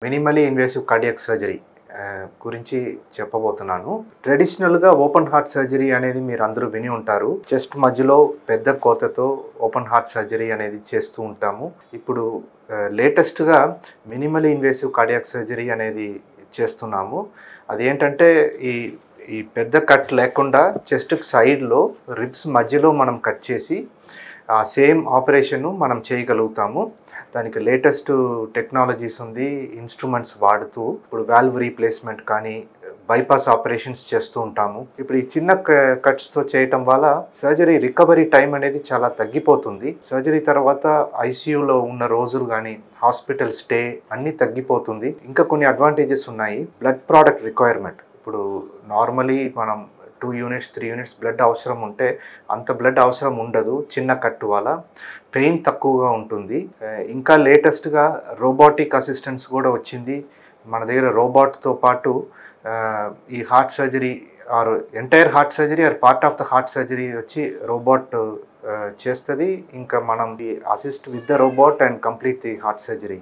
Minimally invasive cardiac surgery గురించి చెప్పబోతున్నాను. ట్రెడిషనల్‌గా ఓపెన్ హార్ట్ సర్జరీ అనేది మీరందరూ విని ఉంటారు. చెస్ట్ మధ్యలో పెద్ద కోతతో ఓపెన్ హార్ట్ సర్జరీ అనేది చేస్తూ ఉంటాము. ఇప్పుడు లేటెస్ట్‌గా మినిమల్లీ ఇన్వేసివ్ కార్డియాక్ సర్జరీ అనేది చేస్తున్నాము. అదేంటంటే ఈ ఈ పెద్ద కట్ లేకుండా చెస్ట్‌కి సైడ్‌లో రిబ్స్ మధ్యలో మనం కట్ చేసి ఆ సేమ్ ఆపరేషన్‌ను మనం చేయగలుగుతాము. దానికి లేటెస్ట్ టెక్నాలజీస్ ఉంది. ఇన్‌స్ట్రుమెంట్స్ వాడుతూ ఇప్పుడు వాల్వ్ రీప్లేస్‌మెంట్ కానీ, బైపాస్ ఆపరేషన్స్ చేస్తూ ఉంటాము. ఇప్పుడు ఈ చిన్న కట్స్‌తో చేయటం వల్ల సర్జరీ రికవరీ టైం అనేది చాలా తగ్గిపోతుంది. సర్జరీ తర్వాత ఐసీయూలో ఉన్న రోజులు గానీ, హాస్పిటల్ స్టే అన్నీ తగ్గిపోతుంది. ఇంకా కొన్ని అడ్వాంటేజెస్ ఉన్నాయి. బ్లడ్ ప్రొడక్ట్ రిక్వైర్మెంట్ ఇప్పుడు నార్మల్లీ మనం 2 యూనిట్స్, 3 యూనిట్స్ బ్లడ్ అవసరం ఉంటే అంత బ్లడ్ అవసరం ఉండదు. చిన్న కట్టు వల్ల పెయిన్ తక్కువగా ఉంటుంది. ఇంకా లేటెస్ట్‌గా రోబోటిక్ అసిస్టెన్స్ కూడా వచ్చింది. మన దగ్గర రోబోట్‌తో పాటు ఈ heart surgery or entire heart surgery or part of the heart surgery వచ్చి రోబోట్ చేస్తది. ఇంకా మనం assist with the robot and complete the heart surgery.